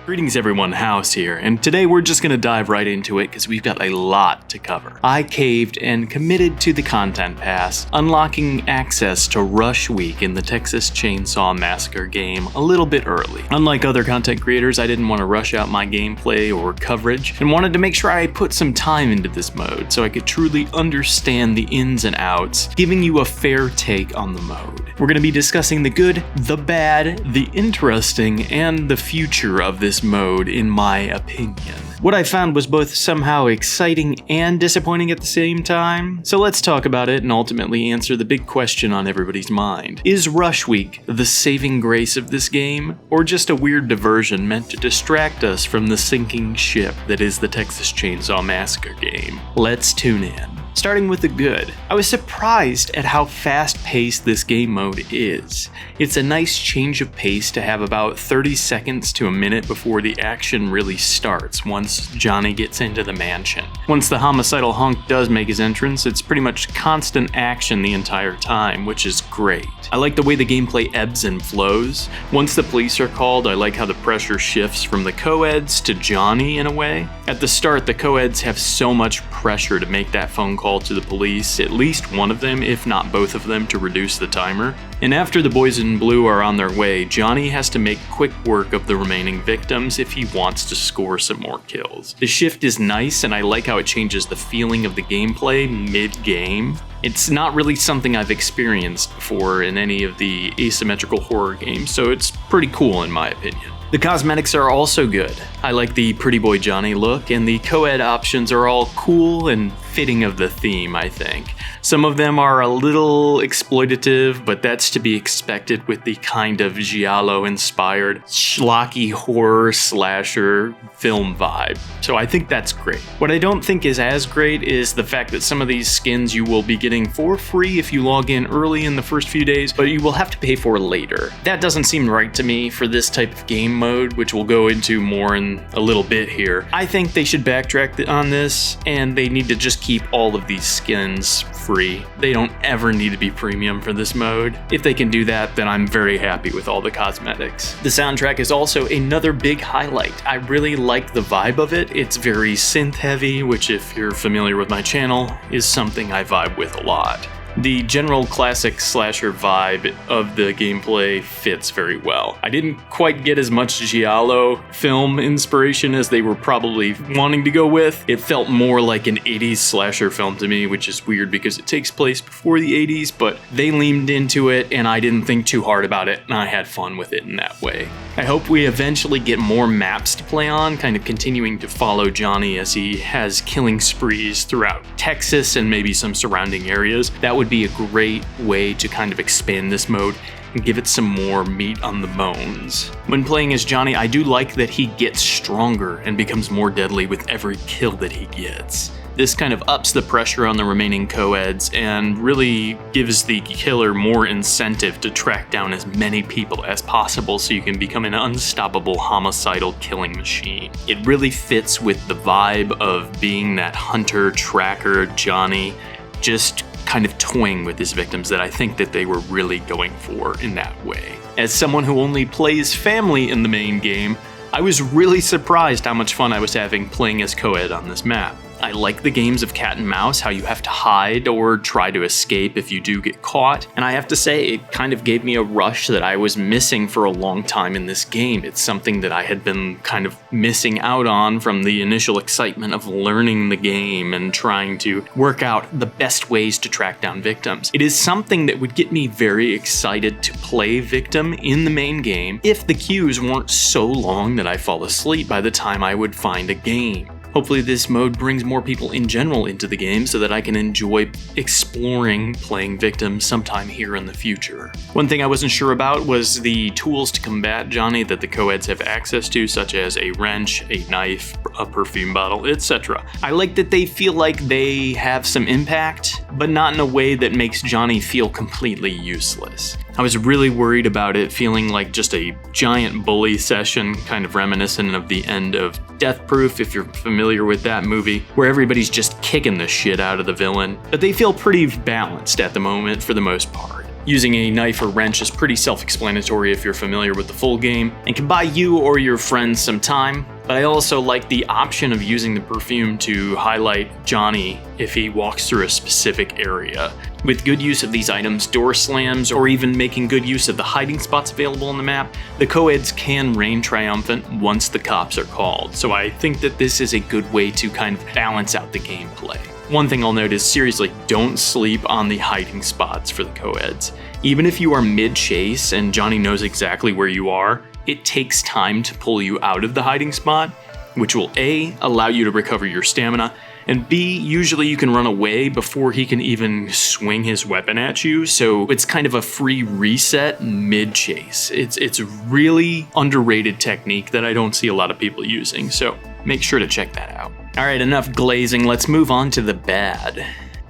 Greetings everyone, House here, and today we're just gonna dive right into it because we've got a lot to cover. I caved and committed to the content pass, unlocking access to Rush Week in the Texas Chainsaw Massacre game a little bit early. Unlike other content creators, I didn't want to rush out my gameplay or coverage, and wanted to make sure I put some time into this mode so I could truly understand the ins and outs, giving you a fair take on the mode. We're gonna be discussing the good, the bad, the interesting, and the future of this mode, in my opinion. What I found was both somehow exciting and disappointing at the same time, so let's talk about it and ultimately answer the big question on everybody's mind. Is Rush Week the saving grace of this game, or just a weird diversion meant to distract us from the sinking ship that is the Texas Chainsaw Massacre game? Let's tune in. Starting with the good, I was surprised at how fast-paced this game mode is. It's a nice change of pace to have about 30 seconds to a minute before the action really starts once Johnny gets into the mansion. Once the homicidal hunk does make his entrance, it's pretty much constant action the entire time, which is great. I like the way the gameplay ebbs and flows. Once the police are called, I like how the pressure shifts from the co-eds to Johnny in a way. At the start, the co-eds have so much pressure to make that phone call to the police, at least one of them, if not both of them, to reduce the timer. And after the boys in blue are on their way, Johnny has to make quick work of the remaining victims if he wants to score some more kills. The shift is nice, and I like how it changes the feeling of the gameplay mid-game. It's not really something I've experienced before in any of the asymmetrical horror games, so it's pretty cool in my opinion. The cosmetics are also good. I like the Pretty Boy Johnny look, and the co-ed options are all cool and fitting of the theme, I think. Some of them are a little exploitative, but that's to be expected with the kind of giallo-inspired, schlocky horror slasher film vibe, so I think that's great. What I don't think is as great is the fact that some of these skins you will be getting for free if you log in early in the first few days, but you will have to pay for later. That doesn't seem right to me for this type of game mode, which we'll go into more in a little bit here. I think they should backtrack on this, and they need to just keep all of these skins free. They don't ever need to be premium for this mode. If they can do that, then I'm very happy with all the cosmetics. The soundtrack is also another big highlight. I really like the vibe of it. It's very synth heavy, which if you're familiar with my channel, is something I vibe with a lot. The general classic slasher vibe of the gameplay fits very well. I didn't quite get as much giallo film inspiration as they were probably wanting to go with. It felt more like an 80s slasher film to me, which is weird because it takes place before the 80s, but they leaned into it and I didn't think too hard about it, and I had fun with it in that way. I hope we eventually get more maps to play on, kind of continuing to follow Johnny as he has killing sprees throughout Texas and maybe some surrounding areas. That would be a great way to kind of expand this mode and give it some more meat on the bones. When playing as Johnny, I do like that he gets stronger and becomes more deadly with every kill that he gets. This kind of ups the pressure on the remaining co-eds and really gives the killer more incentive to track down as many people as possible so you can become an unstoppable homicidal killing machine. It really fits with the vibe of being that hunter, tracker, Johnny, just kind of toying with his victims that I think that they were really going for in that way. As someone who only plays family in the main game, I was really surprised how much fun I was having playing as co-ed on this map. I like the games of cat and mouse, how you have to hide or try to escape if you do get caught, and I have to say it kind of gave me a rush that I was missing for a long time in this game. It's something that I had been kind of missing out on from the initial excitement of learning the game and trying to work out the best ways to track down victims. It is something that would get me very excited to play victim in the main game if the queues weren't so long that I fall asleep by the time I would find a game. Hopefully this mode brings more people in general into the game so that I can enjoy exploring playing victims sometime here in the future. One thing I wasn't sure about was the tools to combat Johnny that the co-eds have access to, such as a wrench, a knife, a perfume bottle, etc. I like that they feel like they have some impact, but not in a way that makes Johnny feel completely useless. I was really worried about it feeling like just a giant bully session, kind of reminiscent of the end of Death Proof, if you're familiar with that movie, where everybody's just kicking the shit out of the villain. But they feel pretty balanced at the moment for the most part. Using a knife or wrench is pretty self-explanatory if you're familiar with the full game, and can buy you or your friends some time, but I also like the option of using the perfume to highlight Johnny if he walks through a specific area. With good use of these items, door slams, or even making good use of the hiding spots available on the map, the co-eds can reign triumphant once the cops are called, so I think that this is a good way to kind of balance out the gameplay. One thing I'll note is, seriously, don't sleep on the hiding spots for the co-eds. Even if you are mid-chase and Johnny knows exactly where you are, it takes time to pull you out of the hiding spot, which will A, allow you to recover your stamina, and B, usually you can run away before he can even swing his weapon at you, so it's kind of a free reset mid-chase. It's a really underrated technique that I don't see a lot of people using, so make sure to check that out. Alright, enough glazing, let's move on to the bad.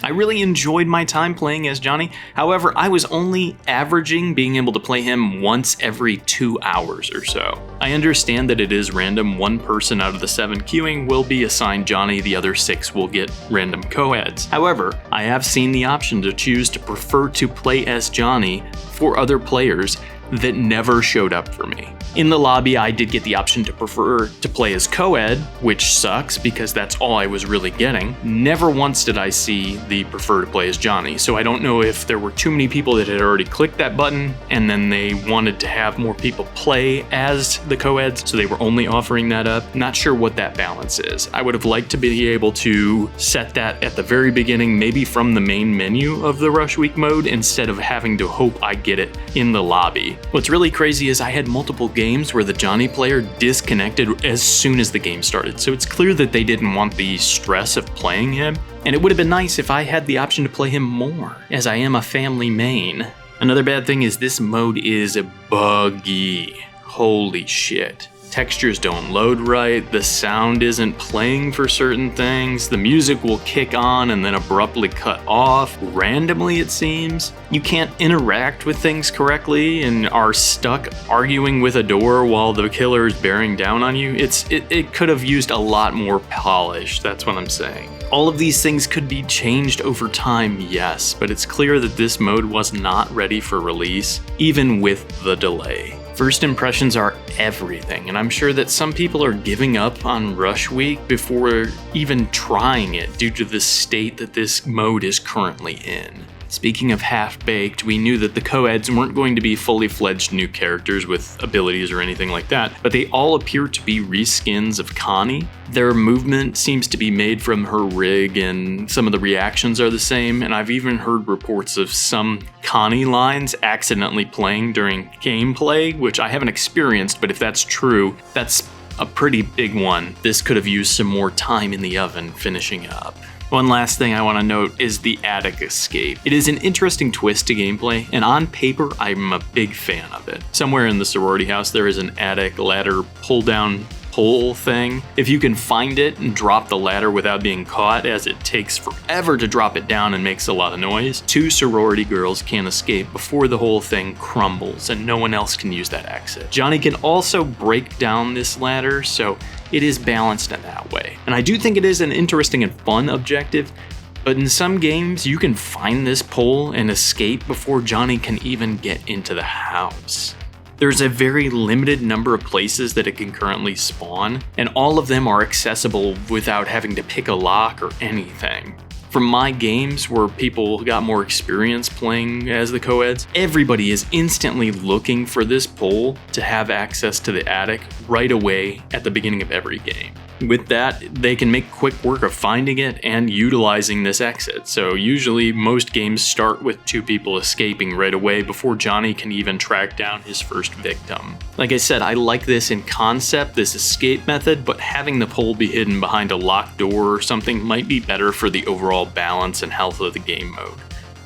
I really enjoyed my time playing as Johnny, however, I was only averaging being able to play him once every 2 hours or so. I understand that it is random, one person out of the 7 queuing will be assigned Johnny, the other 6 will get random co-eds. However, I have seen the option to choose to prefer to play as Johnny for other players that never showed up for me. In the lobby, I did get the option to prefer to play as co-ed, which sucks because that's all I was really getting. Never once did I see the prefer to play as Johnny, so I don't know if there were too many people that had already clicked that button and then they wanted to have more people play as the co-eds, so they were only offering that up. Not sure what that balance is. I would have liked to be able to set that at the very beginning, maybe from the main menu of the Rush Week mode, instead of having to hope I get it in the lobby. What's really crazy is I had multiple games where the Johnny player disconnected as soon as the game started, so it's clear that they didn't want the stress of playing him, and it would have been nice if I had the option to play him more, as I am a family main. Another bad thing is this mode is buggy. Holy shit. Textures don't load right, the sound isn't playing for certain things, the music will kick on and then abruptly cut off, randomly it seems. You can't interact with things correctly and are stuck arguing with a door while the killer is bearing down on you. It could have used a lot more polish, that's what I'm saying. All of these things could be changed over time, yes, but it's clear that this mode was not ready for release, even with the delay. First impressions are everything, and I'm sure that some people are giving up on Rush Week before even trying it due to the state that this mode is currently in. Speaking of half-baked, we knew that the co-eds weren't going to be fully fledged new characters with abilities or anything like that, but they all appear to be reskins of Connie. Their movement seems to be made from her rig, and some of the reactions are the same, and I've even heard reports of some Connie lines accidentally playing during gameplay, which I haven't experienced, but if that's true, that's a pretty big one. This could have used some more time in the oven finishing up. One last thing I want to note is the attic escape. It is an interesting twist to gameplay, and on paper, I'm a big fan of it. Somewhere in the sorority house, there is an attic ladder pull-down pole thing. If you can find it and drop the ladder without being caught, as it takes forever to drop it down and makes a lot of noise, 2 sorority girls can escape before the whole thing crumbles and no one else can use that exit. Johnny can also break down this ladder, so it is balanced in that way. And I do think it is an interesting and fun objective, but in some games you can find this pole and escape before Johnny can even get into the house. There's a very limited number of places that it can currently spawn, and all of them are accessible without having to pick a lock or anything. From my games where people got more experience playing as the co-eds, everybody is instantly looking for this pole to have access to the attic right away at the beginning of every game. With that, they can make quick work of finding it and utilizing this exit, so usually most games start with 2 people escaping right away before Johnny can even track down his first victim. Like I said, I like this in concept, this escape method, but having the pole be hidden behind a locked door or something might be better for the overall balance and health of the game mode.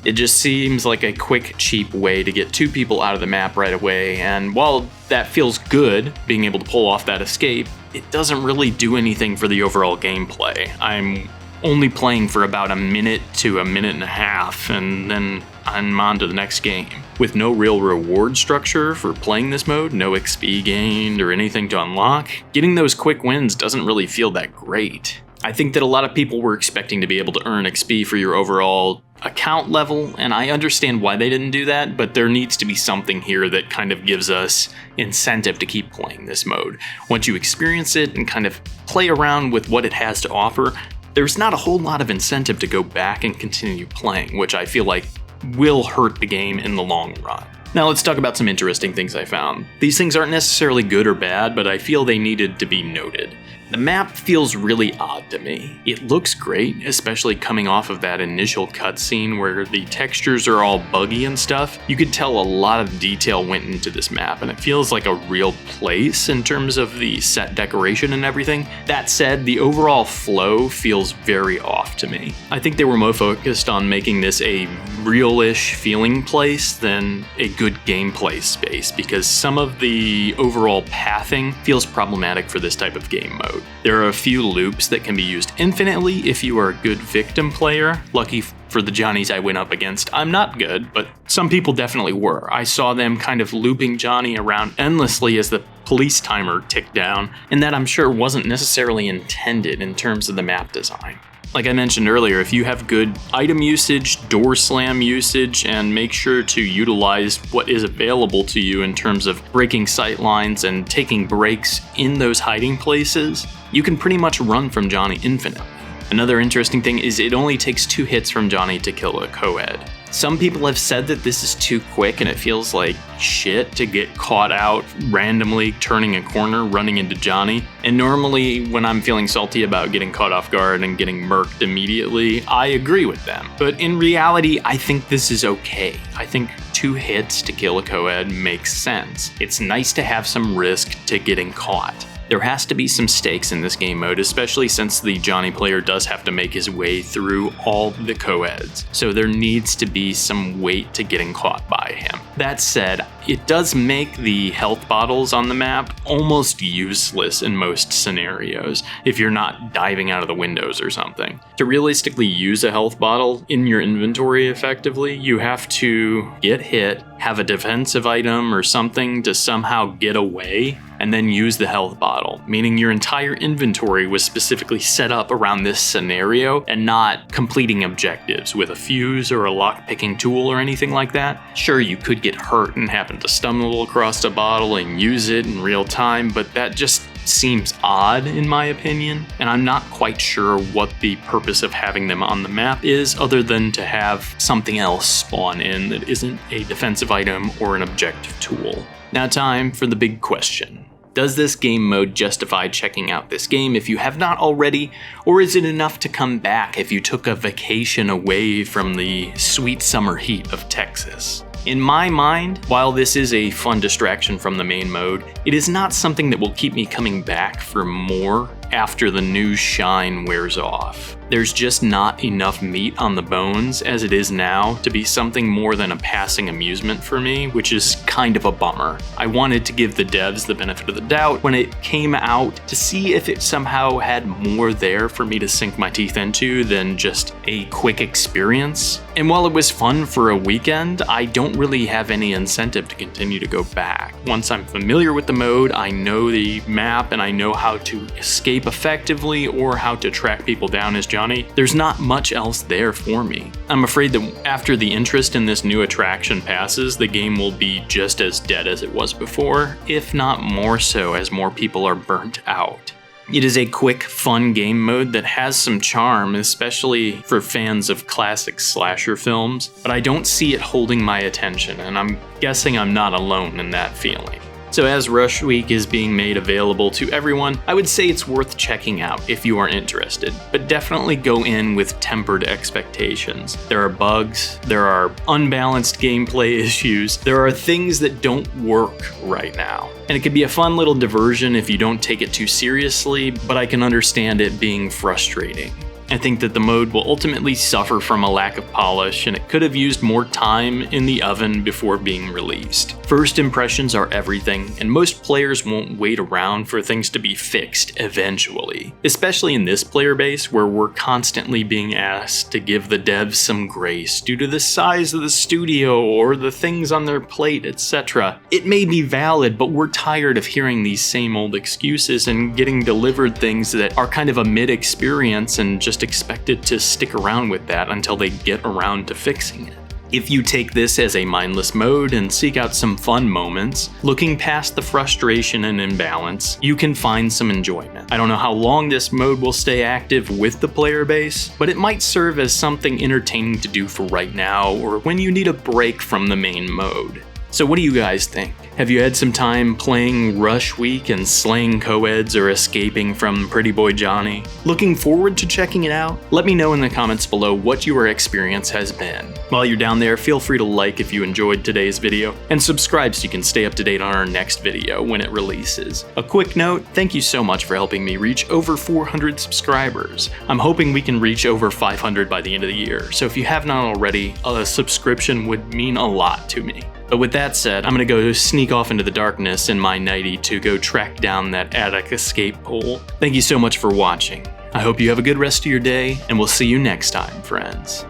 It just seems like a quick, cheap way to get 2 people out of the map right away, and while that feels good, being able to pull off that escape, it doesn't really do anything for the overall gameplay. I'm only playing for about a minute to a minute and a half, and then I'm on to the next game. With no real reward structure for playing this mode, no XP gained or anything to unlock, getting those quick wins doesn't really feel that great. I think that a lot of people were expecting to be able to earn XP for your overall account level, and I understand why they didn't do that, but there needs to be something here that kind of gives us incentive to keep playing this mode. Once you experience it and kind of play around with what it has to offer, there's not a whole lot of incentive to go back and continue playing, which I feel like will hurt the game in the long run. Now let's talk about some interesting things I found. These things aren't necessarily good or bad, but I feel they needed to be noted. The map feels really odd to me. It looks great, especially coming off of that initial cutscene where the textures are all buggy and stuff. You could tell a lot of detail went into this map, and it feels like a real place in terms of the set decoration and everything. That said, the overall flow feels very off to me. I think they were more focused on making this a real-ish feeling place than a good gameplay space, because some of the overall pathing feels problematic for this type of game mode. There are a few loops that can be used infinitely if you are a good victim player. Lucky for the Johnnies I went up against, I'm not good, but some people definitely were. I saw them kind of looping Johnny around endlessly as the police timer ticked down, and that I'm sure wasn't necessarily intended in terms of the map design. Like I mentioned earlier, if you have good item usage, door slam usage, and make sure to utilize what is available to you in terms of breaking sight lines and taking breaks in those hiding places, you can pretty much run from Johnny infinitely. Another interesting thing is it only takes 2 hits from Johnny to kill a co-ed. Some people have said that this is too quick and it feels like shit to get caught out randomly turning a corner, running into Johnny. And normally when I'm feeling salty about getting caught off guard and getting murked immediately, I agree with them. But in reality, I think this is okay. I think 2 hits to kill a co-ed makes sense. It's nice to have some risk to getting caught. There has to be some stakes in this game mode, especially since the Johnny player does have to make his way through all the co-eds, so there needs to be some weight to getting caught by him. That said, it does make the health bottles on the map almost useless in most scenarios if you're not diving out of the windows or something. To realistically use a health bottle in your inventory effectively, you have to get hit, have a defensive item or something to somehow get away, and then use the health bottle, meaning your entire inventory was specifically set up around this scenario and not completing objectives with a fuse or a lock-picking tool or anything like that. Sure, you could get hurt and happen to stumble across a bottle and use it in real time, but that just seems odd in my opinion, and I'm not quite sure what the purpose of having them on the map is other than to have something else spawn in that isn't a defensive item or an objective tool. Now time for the big question. Does this game mode justify checking out this game if you have not already, or is it enough to come back if you took a vacation away from the sweet summer heat of Texas? In my mind, while this is a fun distraction from the main mode, it is not something that will keep me coming back for more after the new shine wears off. There's just not enough meat on the bones as it is now to be something more than a passing amusement for me, which is kind of a bummer. I wanted to give the devs the benefit of the doubt when it came out to see if it somehow had more there for me to sink my teeth into than just a quick experience. And while it was fun for a weekend, I don't really have any incentive to continue to go back. Once I'm familiar with the mode, I know the map and I know how to escape effectively or how to track people down as Johnny, there's not much else there for me. I'm afraid that after the interest in this new attraction passes, the game will be just as dead as it was before, if not more so as more people are burnt out. It is a quick, fun game mode that has some charm, especially for fans of classic slasher films, but I don't see it holding my attention, and I'm guessing I'm not alone in that feeling. So as Rush Week is being made available to everyone, I would say it's worth checking out if you are interested, but definitely go in with tempered expectations. There are bugs, there are unbalanced gameplay issues, there are things that don't work right now. And it could be a fun little diversion if you don't take it too seriously, but I can understand it being frustrating. I think that the mode will ultimately suffer from a lack of polish, and it could have used more time in the oven before being released. First impressions are everything, and most players won't wait around for things to be fixed eventually. Especially in this player base, where we're constantly being asked to give the devs some grace due to the size of the studio or the things on their plate, etc. It may be valid, but we're tired of hearing these same old excuses and getting delivered things that are kind of a mid-experience and just expected to stick around with that until they get around to fixing it. If you take this as a mindless mode and seek out some fun moments, looking past the frustration and imbalance, you can find some enjoyment. I don't know how long this mode will stay active with the player base, but it might serve as something entertaining to do for right now or when you need a break from the main mode. So what do you guys think? Have you had some time playing Rush Week and slaying co-eds or escaping from Pretty Boy Johnny? Looking forward to checking it out? Let me know in the comments below what your experience has been. While you're down there, feel free to like if you enjoyed today's video, and subscribe so you can stay up to date on our next video when it releases. A quick note, thank you so much for helping me reach over 400 subscribers. I'm hoping we can reach over 500 by the end of the year, so if you have not already, a subscription would mean a lot to me. But with that said, I'm gonna go sneak off into the darkness in my nightie to go track down that attic escape pole. Thank you so much for watching. I hope you have a good rest of your day, and we'll see you next time, friends.